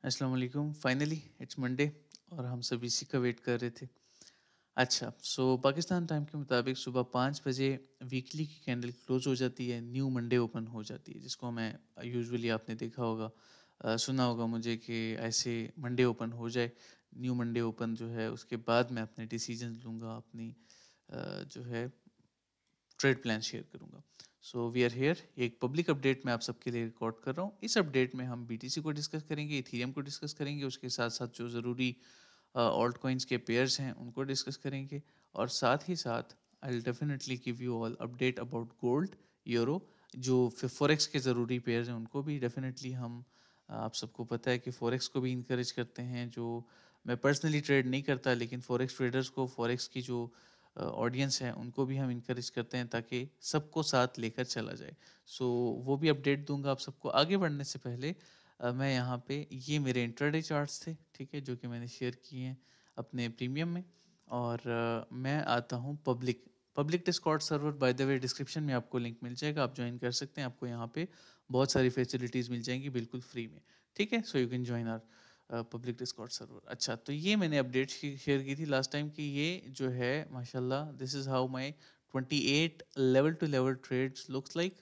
अस्सलाम वालेकुम। Finally it's Monday और हम सब इसी का वेट कर रहे थे। अच्छा, सो पाकिस्तान टाइम के मुताबिक सुबह 5 बजे वीकली की कैंडल क्लोज हो जाती है, न्यू मंडे ओपन हो जाती है, जिसको मैं यूजुअली आपने देखा होगा, सुना होगा मुझे कि ऐसे मंडे ओपन हो जाए, न्यू मंडे ओपन जो है उसके बाद मैं अपने डिसीजन लूँगा, अपनी जो है ट्रेड प्लान शेयर करूँगा। सो वी आर हियर, एक पब्लिक अपडेट मैं आप सबके लिए रिकॉर्ड कर रहा हूँ। इस अपडेट में हम बीटीसी को डिस्कस करेंगे, इथेरियम को डिस्कस करेंगे, उसके साथ साथ जो ज़रूरी ऑल्ट कॉइन्स के पेयर्स हैं उनको डिस्कस करेंगे, और साथ ही साथ I will definitely give you all update about gold, euro, जो फॉरेक्स के ज़रूरी पेयर्स हैं उनको भी डेफिनेटली हम आप सबको पता है कि फॉरेक्स को भी इंकरेज करते हैं। जो मैं पर्सनली ट्रेड नहीं करता, लेकिन फॉरेक्स ट्रेडर्स को, फॉरेक्स की जो ऑडियंस है उनको भी हम इनकरेज करते हैं ताकि सबको साथ लेकर चला जाए। सो वो भी अपडेट दूंगा आप सबको। आगे बढ़ने से पहले मैं यहाँ पे, ये मेरे इंट्राडे चार्ट्स थे, ठीक है, जो कि मैंने शेयर किए हैं अपने प्रीमियम में। और मैं आता हूँ public public Discord server. By the way description में आपको लिंक मिल जाएगा, आप ज्वाइन कर सकते हैं। आपको यहाँ पे बहुत सारी फैसिलिटीज़ मिल जाएंगी बिल्कुल फ्री में, ठीक है। So you can join are public Discord server. अच्छा, तो ये मैंने अपडेट शेयर की थी लास्ट टाइम कि ये जो है माशाल्लाह, this is how my 28 level to level trades looks like,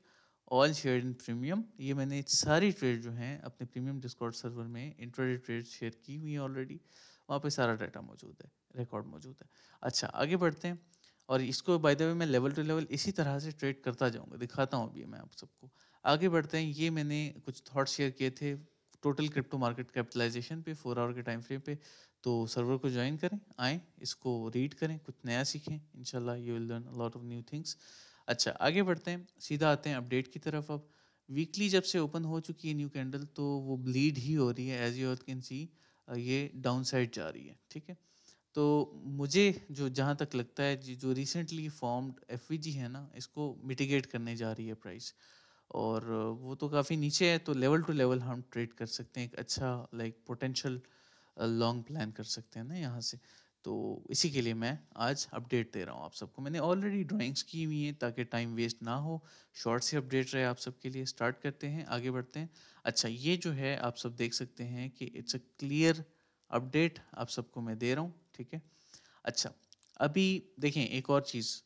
all share in premium. ये मैंने सारी ट्रेड जो हैं अपने प्रीमियम डिस्कॉर्ड सर्वर में इंट्राडे ट्रेड शेयर की हुई है ऑलरेडी। वहाँ पे सारा डाटा मौजूद है, रिकॉर्ड मौजूद है। अच्छा, आगे बढ़ते हैं। और इसको बाय द वे मैं लेवल टू लेवल इसी तरह से ट्रेड करता जाऊँगा, दिखाता हूँ अभी मैं आप सबको। आगे बढ़ते हैं। ये मैंने कुछ थॉट शेयर किए थे टोटल क्रिप्टो मार्केट कैपिटलाइजेशन पे 4 आवर के टाइम फ्रेम पे। तो सर्वर को ज्वाइन करें, आएँ, इसको रीड करें, कुछ नया सीखें, इंशाल्लाह you will learn a lot of new things. अच्छा, आगे बढ़ते हैं, सीधा आते हैं अपडेट की तरफ। अब वीकली जब से ओपन हो चुकी है न्यू कैंडल, तो वो ब्लीड ही हो रही है, as you all can see. ये डाउन साइड जा रही है, ठीक है। तो मुझे जो जहाँ तक लगता है, जो रिसेंटली फॉर्म्ड एफवीजी है ना, इसको मिटिगेट करने जा रही है प्राइस। और वो तो काफ़ी नीचे है, तो लेवल टू लेवल हम ट्रेड कर सकते हैं, एक अच्छा लाइक पोटेंशियल लॉन्ग प्लान कर सकते हैं ना यहाँ से। तो इसी के लिए मैं आज अपडेट दे रहा हूँ आप सबको। मैंने ऑलरेडी ड्राइंग्स की हुई हैं ताकि टाइम वेस्ट ना हो, शॉर्ट से अपडेट रहे आप सबके लिए। स्टार्ट करते हैं, आगे बढ़ते हैं। अच्छा, ये जो है आप सब देख सकते हैं कि इट्स अ क्लियर अपडेट आप सबको मैं दे रहा हूँ, ठीक है। अच्छा, अभी देखें एक और चीज़,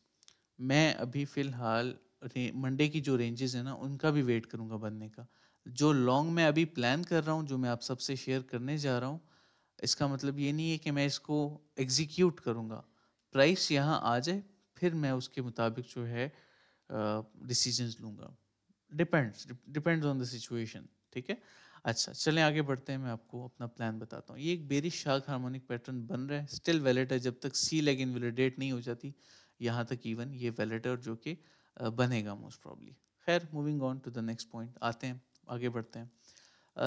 मैं अभी फ़िलहाल मंडे की जो रेंजेस है ना उनका भी वेट करूंगा बनने का। जो लॉन्ग मैं अभी प्लान कर रहा हूँ, जो मैं आप सबसे शेयर करने जा रहा हूँ, इसका मतलब ये नहीं है कि मैं इसको एग्जीक्यूट करूंगा। प्राइस यहाँ आ जाए, फिर मैं उसके मुताबिक जो है डिसीजंस लूंगा। डिपेंड्स ऑन द सिचुएशन, ठीक है। अच्छा, चलें आगे बढ़ते हैं, मैं आपको अपना प्लान बताता हूँ। ये एक बेरिश शार्क हार्मोनिक पैटर्न बन रहा है, स्टिल वैलिड है, जब तक सी लेग इनवैलिडेट नहीं हो जाती, यहाँ तक इवन ये वैलिड है, और जो कि बनेगा मोस्ट प्रॉब्ली। खैर, moving on to the next point, आते हैं, आगे बढ़ते हैं।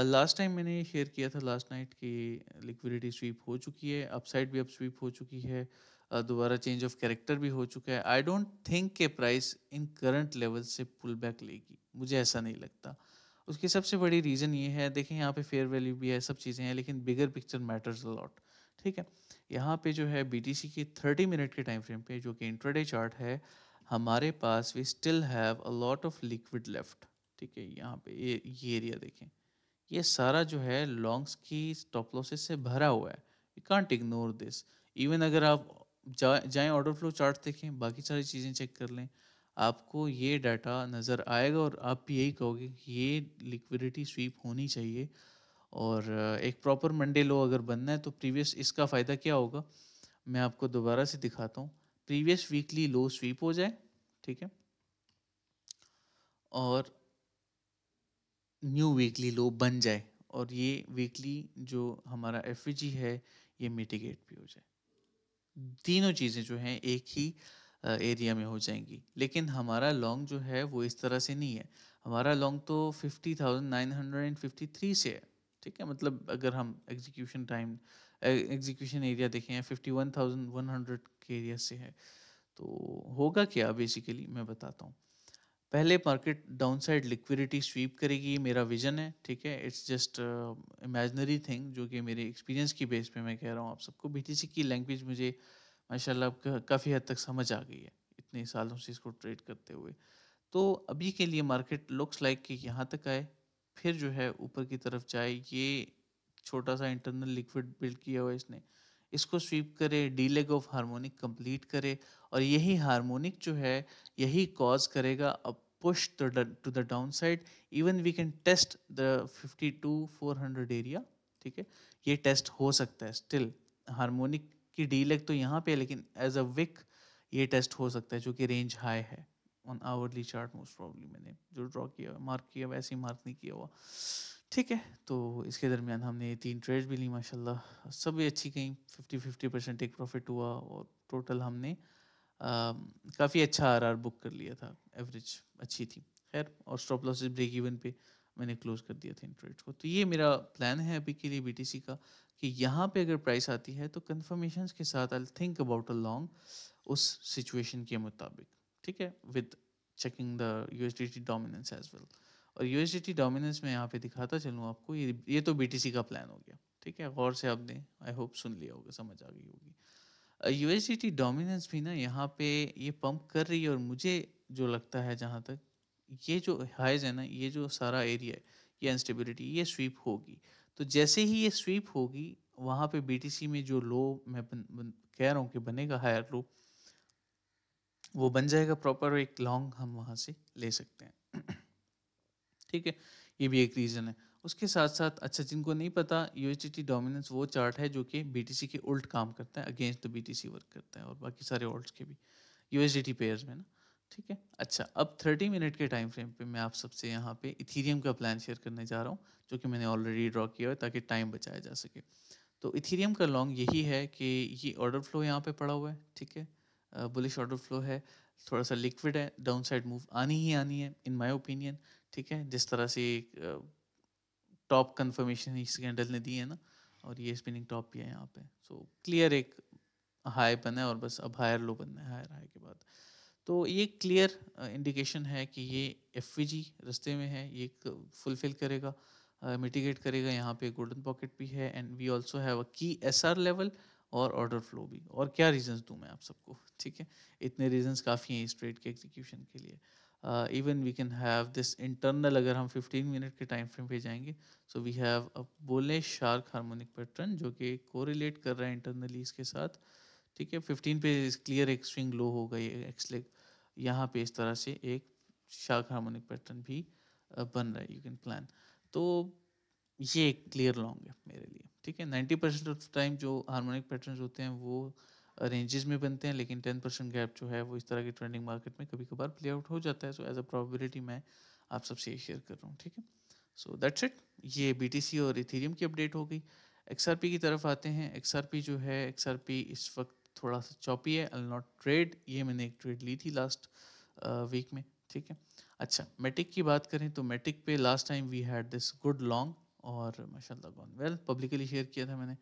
लास्ट टाइम मैंने शेयर किया था लास्ट नाइट की लिक्विडिटी स्वीप हो चुकी है, अपसाइड भी अब स्वीप हो चुकी है, दोबारा चेंज ऑफ कैरेक्टर भी हो चुका है। आई डोंट थिंक के प्राइस इन करंट लेवल से पुल बैक लेगी, मुझे ऐसा नहीं लगता। उसकी सबसे बड़ी रीज़न ये है, देखें यहाँ पे फेयर वैल्यू भी है, सब चीज़ें हैं, लेकिन bigger picture matters a lot, ठीक है। यहाँ पे जो है बीटीसी की 30 मिनट के टाइम फ्रेम पे, जो कि इंट्राडे चार्ट है, हमारे पास we still have a lot of liquid left, ठीक है। यहाँ पे ये एरिया देखें, ये सारा जो है लॉन्ग्स की स्टॉप लॉसेस से भरा हुआ है। You can't ignore this. Even अगर आप जाएं ऑर्डर फ्लो चार्ट देखें, बाकी सारी चीज़ें चेक कर लें, आपको ये डाटा नज़र आएगा, और आप भी यही कहोगे कि ये लिक्विडिटी स्वीप होनी चाहिए। और एक प्रॉपर मंडे लो अगर बनना है, तो प्रीवियस, इसका फ़ायदा क्या होगा, मैं आपको दोबारा से दिखाता हूँ। प्रीवियस वीकली लो स्वीप हो जाए, ठीक है, और न्यू वीकली लो बन जाए, और ये वीकली जो हमारा एफ है ये मिटिगेट भी हो जाए। तीनों चीज़ें जो हैं एक ही एरिया में हो जाएंगी। लेकिन हमारा लॉन्ग जो है वो इस तरह से नहीं है। हमारा लॉन्ग तो 50,953 से है, ठीक है। मतलब अगर हम एग्जीक्यूशन एरिया देखें, 51,100 के एरिया से है। तो होगा क्या बेसिकली, मैं बताता हूँ। पहले मार्केट डाउनसाइड लिक्विडिटी स्वीप करेगी, ये मेरा विजन है, ठीक है। इट्स जस्ट इमेजिनरी थिंग, जो कि मेरे एक्सपीरियंस की बेस पे मैं कह रहा हूँ आप सबको। बीटीसी की लैंग्वेज मुझे माशाल्लाह काफ़ी हद तक समझ आ गई है, इतने सालों से इसको ट्रेड करते हुए। तो अभी के लिए मार्केट लुक्स लाइक कि यहाँ तक आए, फिर जो है ऊपर की तरफ जाए, ये छोटा सा इंटरनल लिक्विड बिल्ड किया हुआ है इसने, इसको स्वीप करे, D leg of harmonic complete करे, और यही हार्मोनिक जो है यही कॉज करेगा a push to the down side. Even we can test the 52-400 area, ठीक है, ये टेस्ट हो सकता है स्टिल। हार्मोनिक की डी लेग तो यहाँ पे है, लेकिन एज अ विक ये टेस्ट हो सकता है, जो कि रेंज हाई है on hourly chart. Most probably मैंने जो ड्रॉ किया हुआ मार्क किया वैसे ही मार्क नहीं किया हुआ, ठीक है। तो इसके दरमियान हमने 3 ट्रेड भी ली माशाल्लाह, सब भी अच्छी गई, 50-50% एक प्रॉफिट हुआ, और टोटल हमने काफ़ी अच्छा आरआर बुक कर लिया था, एवरेज अच्छी थी खैर, और स्टॉप लॉसेस ब्रेक इवन पे मैंने क्लोज कर दिया था इन ट्रेड्स को। तो ये मेरा प्लान है अभी के लिए बीटीसी का, कि यहाँ पे अगर प्राइस आती है तो कन्फर्मेशंस के साथ I think about a long उस सिचुएशन के मुताबिक, ठीक है, with checking the USDT dominance as well. और यूएसडीटी डोमिनेंस में यहाँ पे दिखाता चलूँ आपको, ये तो बीटीसी का प्लान हो गया, ठीक है, गौर से आपने आई होप सुन लिया होगा, समझ आ गई होगी। यूएसडीटी डोमिनेंस भी ना यहाँ पे ये पंप कर रही है, और मुझे जो लगता है जहाँ तक, ये जो हाइज है ना, ये जो सारा एरिया है, ये अनस्टेबिलिटी ये स्वीप होगी। तो जैसे ही ये स्वीप होगी, वहाँ पे बीटीसी में जो लो मैं कह रहा हूँ कि बनेगा हायर लो, वो बन जाएगा प्रॉपर, एक लॉन्ग हम वहाँ से ले सकते हैं। ठीक है, ये भी एक रीज़न है। उसके साथ साथ अच्छा, जिनको नहीं पता, यूएसडीटी डोमिनेंस वो चार्ट है जो कि बीटीसी के उल्ट काम करता है, अगेंस्ट द बीटीसी वर्क करता है, और बाकी सारे ऑल्ट्स के भी यूएसडीटी पेयर्स में ना, ठीक है। अच्छा, अब 30 मिनट के टाइम फ्रेम पे मैं आप सबसे यहाँ पे इथीरियम का प्लान शेयर करने जा रहा हूँ, जो कि मैंने ऑलरेडी ड्रॉ किया है ताकि टाइम बचाया जा सके। तो इथीरियम का लॉन्ग यही है कि ये ऑर्डर फ्लो यहाँ पे पड़ा हुआ है, ठीक है, बुलिश ऑर्डर फ्लो है, थोड़ा सा लिक्विड है, डाउन साइड मूव आनी ही आनी है इन माय ओपिनियन, ठीक है। जिस तरह से टॉप कंफर्मेशन इस कैंडल ने दी है ना, और ये स्पिनिंग टॉप भी है यहाँ पे, सो क्लियर एक हाई बना है, और बस अब हायर लो बनना है हायर हाई के बाद। तो ये क्लियर इंडिकेशन है कि ये एफ रास्ते में है, ये फुलफिल करेगा, मिटिगेट करेगा। यहाँ पे गोल्डन पॉकेट भी है, and we also have a key SR level और ऑर्डर फ्लो भी। और क्या रीजंस दूं मैं आप सबको, ठीक है, इतने रीजंस काफ़ी हैं इस ट्रेड के एग्जीक्यूशन के लिए। Even we can have this internal, अगर हम 15 मिनट के टाइम फ्रेम पे जाएंगे, so we have a bullish shark harmonic pattern जो कि कोरिलेट कर रहा है इंटरनली इसके साथ, ठीक है। 15 पे क्लियर एक स्विंग लो हो गई एक्स लेग, यहाँ पे इस तरह से एक शार्क हार्मोनिक पैटर्न भी बन रहा है, यू कैन प्लान। तो ये एक क्लियर लॉन्ग है मेरे लिए, ठीक है। 90% ऑफ टाइम जो हार्मोनिक पैटर्न्स होते हैं वो रेंजेस में बनते हैं, लेकिन 10% गैप जो है वो इस तरह की ट्रेंडिंग मार्केट में कभी कभार प्ले आउट हो जाता है। सो एज अ प्रोबेबिलिटी मैं आप सबसे ये शेयर कर रहा हूँ, ठीक है। सो दैट्स इट, ये बीटीसी और इथेरियम की अपडेट हो गई। एक्सआरपी की तरफ आते हैं। एक्सआरपी जो है, एक्सआरपी इस वक्त थोड़ा सा चॉपी है, आई नॉट ट्रेड, ये मैंने एक ट्रेड ली थी लास्ट वीक में, ठीक है। अच्छा, मेटिक की बात करें तो मेटिक पे last time we had this good long, और माशाल्लाह गॉन वेल, पब्लिकली शेयर किया था मैंने,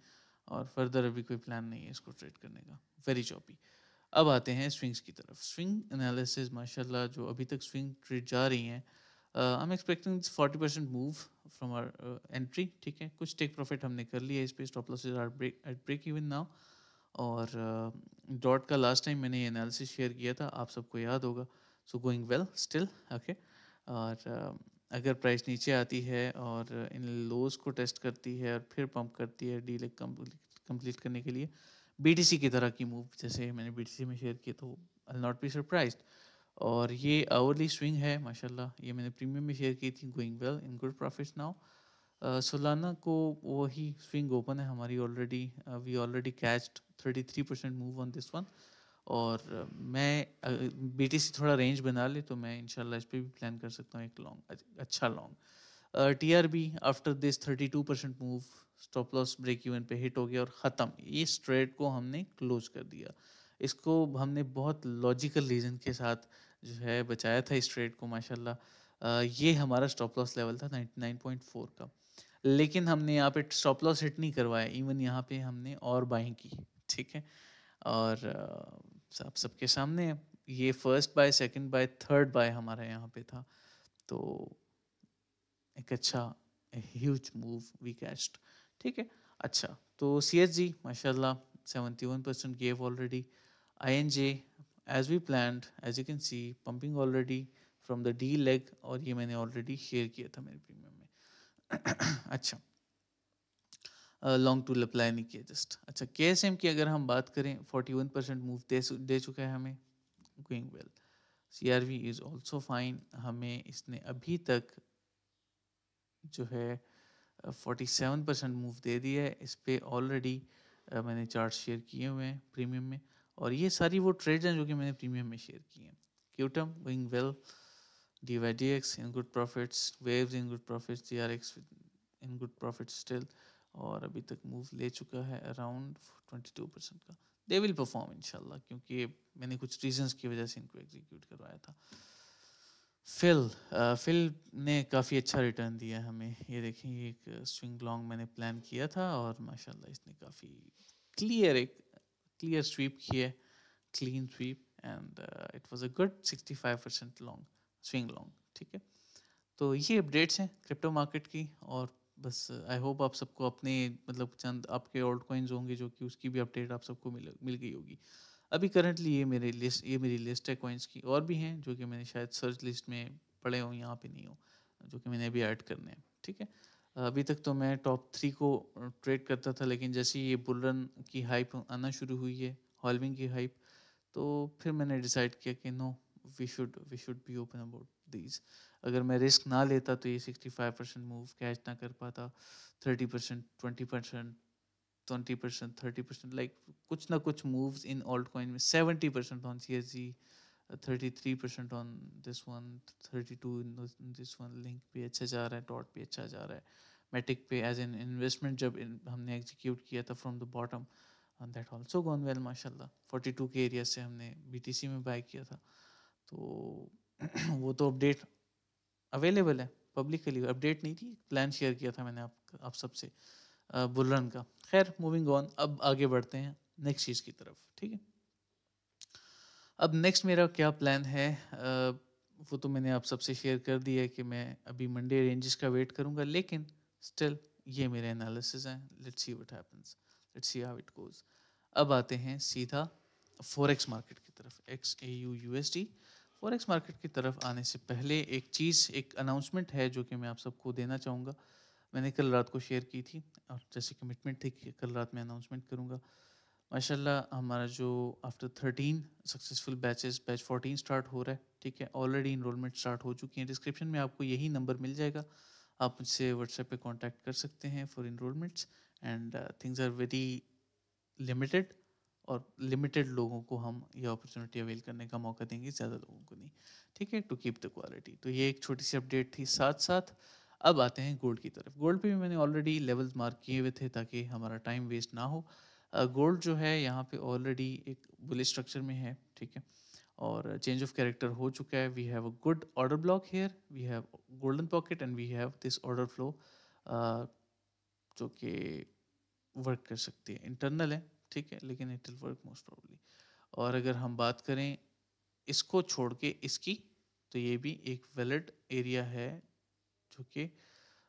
और फर्दर अभी कोई प्लान नहीं है इसको ट्रेड करने का, वेरी चॉपी। अब आते हैं स्विंग्स की तरफ। स्विंग एनालिसिस माशाल्लाह जो अभी तक स्विंग ट्रेड जा रही हैं, I am expecting 40% move from our entry, ठीक है। कुछ टेक प्रॉफिट हमने कर लिया इस पे, stop losses are break even now. और डॉट का लास्ट टाइम मैंने एनालिसिस शेयर किया था, आप सबको याद होगा। So going well still, okay. और अगर प्राइस नीचे आती है और इन लोज को टेस्ट करती है और फिर पंप करती है डी लेग कंप्लीट करने के लिए, बीटीसी की तरह की मूव जैसे मैंने बीटीसी में शेयर किया, तो आई नॉट बी सरप्राइज्ड। और ये आवरली स्विंग है माशाल्लाह, ये मैंने प्रीमियम में शेयर की थी, going well in good profits now. Solana को वही स्विंग ओपन है हमारी already, we already catched 33% move on this one. और मैं बीटीसी थोड़ा रेंज बना ले तो मैं इंशाल्लाह इस पे भी प्लान कर सकता हूँ एक लॉन्ग, अच्छा long. TRB after this 32% move, stop loss break even पे हिट हो गया और ख़त्म। इस ट्रेड को हमने क्लोज कर दिया। इसको हमने बहुत लॉजिकल रीज़न के साथ जो है बचाया था इस ट्रेड को माशाल्लाह। ये हमारा स्टॉप लॉस लेवल था 99.4 का, लेकिन हमने यहाँ पे स्टॉप लॉस हिट नहीं करवाया, इवन यहाँ पे हमने और बाइंग की, ठीक है। और आप सबके सामने है, ये first buy, second buy, third buy हमारा यहाँ पे था। तो एक अच्छा ह्यूज मूव वी कैच्ड, ठीक है। अच्छा, तो सीएसजी माशाल्लाह 71% gave already. INJ as we planned, as you can see pumping already from the D leg, और ये मैंने ऑलरेडी शेयर किया था मेरे प्रीमियम में। अच्छा, लॉन्ग टूल अप्लाई नहीं किया जस्ट। अच्छा, KSM की अगर हम बात करें 41% मूव दे चुका है हमें, going well. CRV is also fine, हमें इसने अभी तक जो है 47% मूव दे दिया है। इस पे ऑलरेडी मैंने चार्ट शेयर किए हुए हैं प्रीमियम में, और ये सारी वो ट्रेड्स हैं जो कि मैंने प्रीमियम में शेयर किए हैं। Qtum going well, DYDX in good profits, waves in good profits, TRX in good profits still, और अभी तक मूव ले चुका है अराउंड 22% का। दे विल परफॉर्म इंशाल्लाह, क्योंकि मैंने कुछ रीजंस की वजह से इनको एग्जीक्यूट करवाया था। फिल ने काफ़ी अच्छा रिटर्न दिया है हमें। ये देखें, ये एक स्विंग लॉन्ग मैंने प्लान किया था और माशाल्लाह इसने काफ़ी क्लियर स्वीप की है, clean sweep, and it was a good 65% long swing long. ठीक है, तो ये अपडेट्स हैं क्रिप्टो मार्केट की। और बस आई होप आप सबको अपने मतलब चंद आपके ऑल्ट कॉइन्स होंगे जो कि उसकी भी अपडेट आप सबको मिल गई होगी। अभी करंटली ये मेरी लिस्ट है कॉइन्स की, और भी हैं जो कि मैंने शायद सर्च लिस्ट में पड़े हों, यहाँ पे नहीं हो, जो कि मैंने अभी ऐड करने हैं। ठीक है, अभी तक तो मैं टॉप 3 को ट्रेड करता था, लेकिन जैसे ये बुल रन की हाइप आना शुरू हुई है, हॉल्विंग की हाइप, तो फिर मैंने डिसाइड किया कि no, we should be open about these. अगर मैं रिस्क ना लेता तो ये 65% मूव कैच ना कर पाता, 30%, 20%, 20%, 30%, लाइक कुछ ना कुछ मूव्स इन ऑल्ट कॉइन में, 70% on CSG, 33% on this one, 32 in this one. Link भी अच्छा जा रहा है, डॉट भी अच्छा जा रहा है, मैटिक पे एज एन इन्वेस्टमेंट जब हमने एग्जीक्यूट किया था from the bottom, that also gone well माशाल्लाह। 42 के एरिया से हमने BTC में बाय किया था, तो वो तो अपडेट अवेलेबल है पब्लिकली, अपडेट नहीं थी, प्लान शेयर किया था मैंने आप सबसे बुलरन का। खैर, मूविंग ऑन, अब आगे बढ़ते हैं नेक्स्ट चीज़ की तरफ। ठीक है, अब नेक्स्ट मेरा क्या प्लान है, वो तो मैंने आप सबसे शेयर कर दिया है कि मैं अभी मंडे रेंजेस का वेट करूंगा, लेकिन स्टिल ये मेरे एनालिसिस हैं। Let's see what happens, let's see how it goes. अब आते हैं सीधा फॉरेक्स मार्केट की तरफ, XAU USD। फॉरेक्स मार्केट की तरफ आने से पहले एक अनाउंसमेंट है जो कि मैं आप सबको देना चाहूँगा। मैंने कल रात को शेयर की थी, और जैसे कमिटमेंट थी कि कल रात में अनाउंसमेंट करूँगा। माशाल्लाह हमारा जो after 13 successful batches, batch 14 start हो रहा है। ठीक है, ऑलरेडी इनरोलमेंट स्टार्ट हो चुकी है। डिस्क्रिप्शन में आपको यही नंबर मिल जाएगा, आप मुझसे व्हाट्सएप पे कांटेक्ट कर सकते हैं for enrolments. And things are very limited, और लिमिटेड लोगों को हम ये अपॉर्चुनिटी अवेल करने का मौका देंगे, ज़्यादा लोगों को नहीं। ठीक है, टू कीप द क्वालिटी। तो ये एक छोटी सी अपडेट थी। साथ साथ अब आते हैं गोल्ड की तरफ। गोल्ड पे भी मैंने ऑलरेडी लेवल्स मार्क किए हुए थे ताकि हमारा टाइम वेस्ट ना हो। गोल्ड जो है यहाँ पे ऑलरेडी एक बुलिश स्ट्रक्चर में है। ठीक है, और चेंज ऑफ कैरेक्टर हो चुका है। We have a good order block here, we have golden pocket, and we have this order flow जो कि वर्क कर सकती है, इंटरनल है। ठीक है, लेकिन it will work most probably. और अगर हम बात करें इसको छोड़ के इसकी, तो ये भी एक वैलिड एरिया है जो कि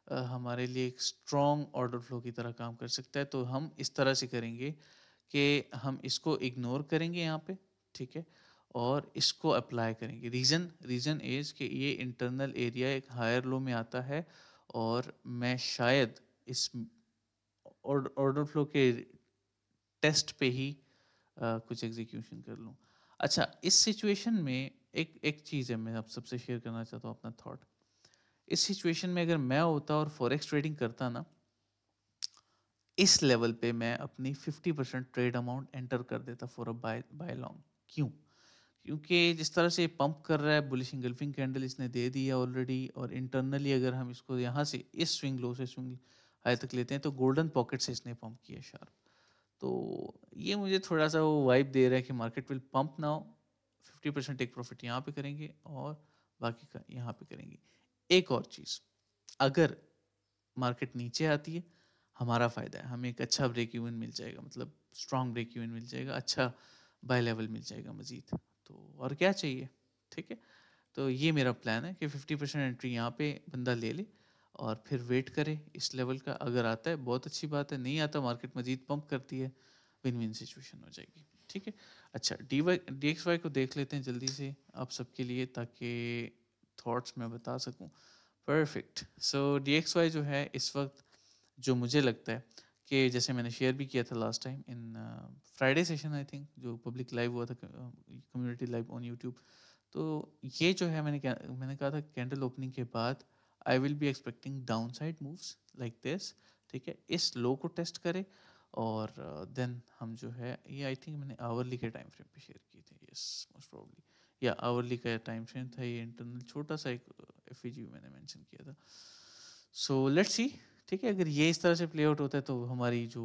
हमारे लिए एक स्ट्रॉन्ग ऑर्डर फ्लो की तरह काम कर सकता है। तो हम इस तरह से करेंगे कि हम इसको इग्नोर करेंगे यहाँ पे। ठीक है, और इसको अप्लाई करेंगे। रीज़न इज़ कि ये इंटरनल एरिया एक हायर लो में आता है, और मैं शायद इस ऑर्डर फ्लो के टेस्ट पे ही कुछ एग्जीक्यूशन कर लूँ। अच्छा, इस सिचुएशन में एक एक चीज़ है, मैं आप सबसे शेयर करना चाहता हूँ अपना थॉट। इस सिचुएशन में अगर मैं होता और फॉरेक्स ट्रेडिंग करता ना, इस लेवल पे मैं अपनी 50% ट्रेड अमाउंट एंटर कर देता फॉर अ बाय लॉन्ग। क्यों? क्योंकि जिस तरह से ये पंप कर रहा है, बुलिश इंगल्फिंग कैंडल इसने दे दी है ऑलरेडी, और इंटरनली अगर हम इसको यहाँ से इस स्विंग लो से स्विंग हाई तक लेते हैं, तो गोल्डन पॉकेट से इसने पंप किया शार्प। तो ये मुझे थोड़ा सा वो वाइब दे रहा है कि market will pump now, 50% take profit यहाँ पे करेंगे और बाकी का यहाँ पे करेंगे। एक और चीज़, अगर मार्केट नीचे आती है, हमारा फ़ायदा है, हमें एक अच्छा ब्रेक इवन मिल जाएगा, मतलब स्ट्रॉन्ग ब्रेक इवन मिल जाएगा, अच्छा बाय लेवल मिल जाएगा मज़ीद। तो और क्या चाहिए। ठीक है, तो ये मेरा प्लान है कि 50% एंट्री यहाँ पे बंदा ले ले, और फिर वेट करे इस लेवल का। अगर आता है बहुत अच्छी बात है, नहीं आता मार्केट मजीद पंप करती है, विन विन सिचुएशन हो जाएगी। ठीक है, अच्छा, DXY को देख लेते हैं जल्दी से आप सबके लिए, ताकि थॉट्स मैं बता सकूं। परफेक्ट। सो DXY जो है इस वक्त, जो मुझे लगता है कि जैसे मैंने शेयर भी किया था last time in Friday session I think, जो पब्लिक लाइव हुआ था, कम्युनिटी लाइव ऑन यूट्यूब। तो ये जो है मैंने कहा था कैंडल ओपनिंग के बाद I will be expecting down side moves like this, ठीक है, इस लो को टेस्ट करे और देन हम जो है ये आई थिंक मैंने आवरली के टाइम फ्रेम पे शेयर किए थे, यस मोस्ट प्रोबब्ली, या आवरली का टाइम फ्रेम था ये, इंटरनल छोटा सा एक एफईजी मैंने मेंशन किया था। सो लेट्स सी, ठीक है, अगर ये इस तरह से प्ले आउट होता है तो हमारी जो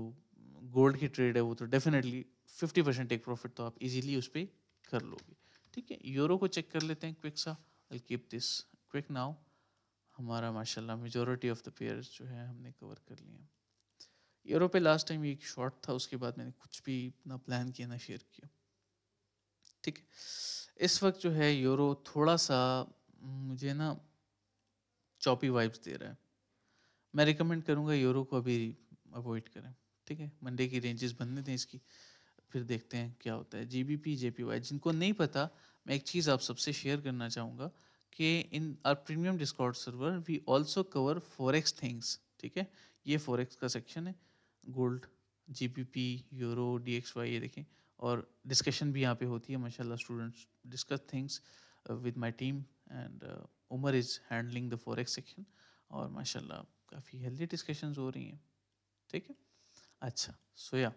गोल्ड की ट्रेड है वो तो डेफिनेटली 50% टेक प्रॉफिट तो आप इजीली उस पर कर लोगे, ठीक है। यूरो को चेक कर लेते हैं क्विक सा, I keep this quick now. हमारा माशाल्लाह मेजॉरिटी ऑफ द पेयर्स जो है हमने कवर कर लिए हैं। यूरो पे लास्ट टाइम एक शॉर्ट था, उसके बाद मैंने कुछ भी ना प्लान किया ना शेयर किया, ठीक है। इस वक्त जो है यूरो थोड़ा सा मुझे ना चॉपी वाइब्स दे रहा है। मैं रिकमेंड करूँगा यूरो को अभी अवॉइड करें, ठीक है, मंडे की रेंजेस बनने दें इसकी, फिर देखते हैं क्या होता है। जीबीपी जेपीवाई जिनको नहीं पता, मैं एक चीज़ आप सबसे शेयर करना चाहूँगा कि in our premium discord server we also cover forex things, ठीक है। ये फॉरेक्स का सेक्शन है, गोल्ड, जीबीपी, यूरो, डीएक्सवाई, ये देखें, और डिस्कशन भी यहाँ पे होती है माशाल्लाह। Students discuss things with my team and Umar is handling the forex section, और माशाल्लाह काफ़ी हेल्दी डिस्कशंस हो रही हैं, ठीक है। अच्छा, सो या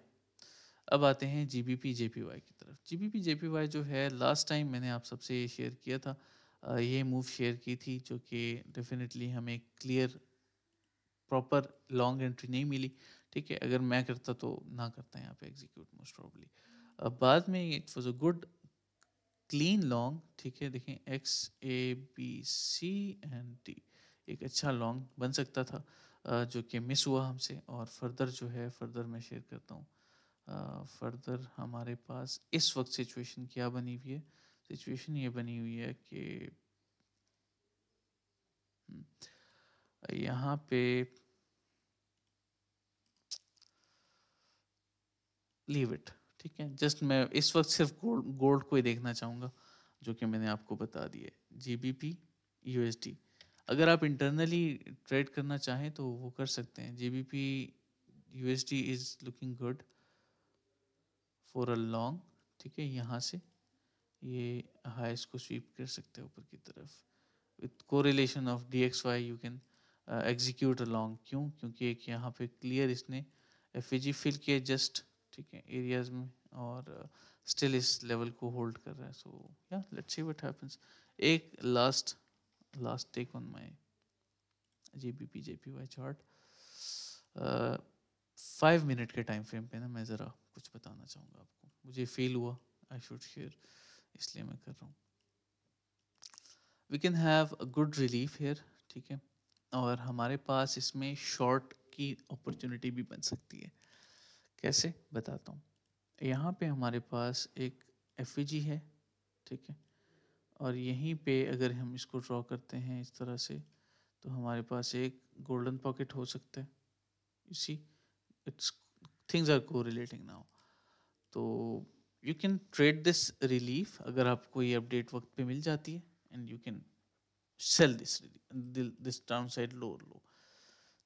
अब आते हैं जीबीपी जेपीवाई की तरफ। जीबीपी जेपीवाई जो है लास्ट टाइम मैंने आप सबसे ये शेयर किया था, ये मूव शेयर की थी जो कि डेफिनेटली हमें क्लियर प्रॉपर लॉन्ग एंट्री नहीं मिली, ठीक है। अगर मैं करता तो ना करता यहाँ पे एग्जीक्यूट मोस्ट प्रोबब्ली। बाद में it was a good clean long, ठीक है, देखें X A B C and D, एक अच्छा लॉन्ग बन सकता था जो कि मिस हुआ हमसे। और फर्दर जो है फर्दर मैं शेयर करता हूँ। फर्दर हमारे पास इस वक्त सिचुएशन क्या बनी हुई है, सिचुएशन ये बनी हुई है कि यहाँ पे लीव इट, ठीक है। जस्ट मैं इस वक्त सिर्फ गोल्ड गोल्ड को ही देखना चाहूँगा जो कि मैंने आपको बता दिया है। जीबीपी यूएसडी अगर आप इंटरनली ट्रेड करना चाहें तो वो कर सकते हैं। GBP USD is looking good for a long, ठीक है। यहाँ से ये हाइस को स्वीप कर सकते हैं ऊपर की तरफ with correlation of D X Y, you can execute a long. क्यों? क्योंकि एक यहाँ पे क्लियर इसने एफ फिल किया जस्ट, ठीक है, एरियाज में, और स्टिल इस लेवल को होल्ड कर रहा है। सो या लेट्स सी व्हाट हैपेंस। एक last take on my GBP JPY chart 5 minute के टाइम फ्रेम पे ना मैं ज़रा कुछ बताना चाहूँगा आपको, मुझे फील हुआ आई शुड शेयर, इसलिए मैं कर रहा हूँ। We can have a good relief here, ठीक है, और हमारे पास इसमें शॉर्ट की अपॉर्चुनिटी भी बन सकती है। कैसे बताता हूँ। यहाँ पे हमारे पास एक एफ है, ठीक है, और यहीं पे अगर हम इसको ड्रॉ करते हैं इस तरह से तो हमारे पास एक गोल्डन पॉकेट हो सकता है। You see its things are correlating now. तो you can trade this relief अगर आपको ये अपडेट वक्त पे मिल जाती है, and you can sell this downside lower low.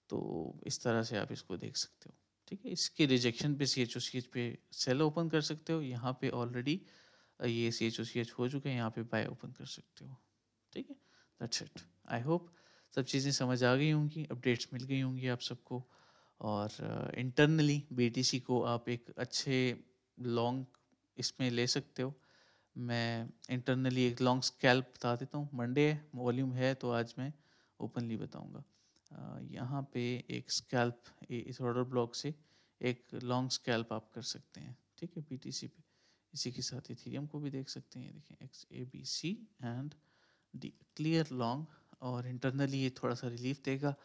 तो इस तरह से आप इसको देख सकते हो, ठीक है। इसके रिजेक्शन पे CHOCH पे सेल ओपन कर सकते हो। यहाँ पे ऑलरेडी ये CHOCH हो चुके हैं, यहाँ पे बाय ओपन कर सकते हो, ठीक है। That's it. आई होप सब चीज़ें समझ आ गई होंगी, अपडेट्स मिल गई होंगी आप सबको, और इंटरनली BTC को आप एक अच्छे लॉन्ग इसमें ले सकते हो। मैं इंटरनली एक लॉन्ग स्कैल्प बता देता हूँ। मंडे वॉल्यूम है तो आज मैं ओपनली बताऊँगा। यहाँ पे एक स्कैल्प इस ऑर्डर ब्लॉक से एक लॉन्ग स्कैल्प आप कर सकते हैं, ठीक है, BTC पे। इसी के साथ इथेरियम को भी देख सकते हैं, देखें XABC and D clear long, और इंटरनली ये थोड़ा सा रिलीफ देगा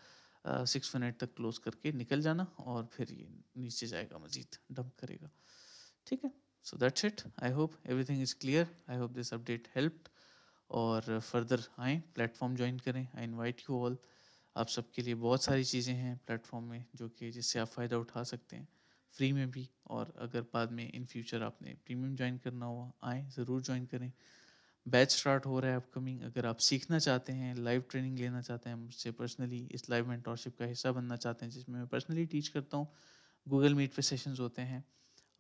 6 मिनट तक क्लोज करके निकल जाना, और फिर ये नीचे जाएगा, मजीद डंप करेगा, ठीक है। So that's it. I hope everything is clear. I hope this update helped, और फर्दर आएँ प्लेटफॉर्म ज्वाइन करें। I invite you all. आप सबके लिए बहुत सारी चीज़ें हैं प्लेटफॉर्म में जो कि जिससे आप फ़ायदा उठा सकते हैं फ्री में भी, और अगर बाद में इन फ्यूचर आपने प्रीमियम ज्वाइन करना हुआ आएँ ज़रूर ज्वाइन करें। बैच स्टार्ट हो रहा है अपकमिंग। अगर आप सीखना चाहते हैं, लाइव ट्रेनिंग लेना चाहते हैं मुझसे पर्सनली, इस लाइव मेंटोरशिप का हिस्सा बनना चाहते हैं जिसमें मैं पर्सनली टीच करता हूँ, गूगल मीट पे सेशंस होते हैं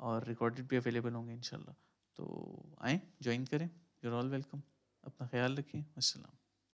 और रिकॉर्डेड भी अवेलेबल होंगे इंशाल्लाह। तो आएँ, जॉइन करें, यू आर ऑल वेलकम। अपना ख्याल रखिए, अस्सलाम।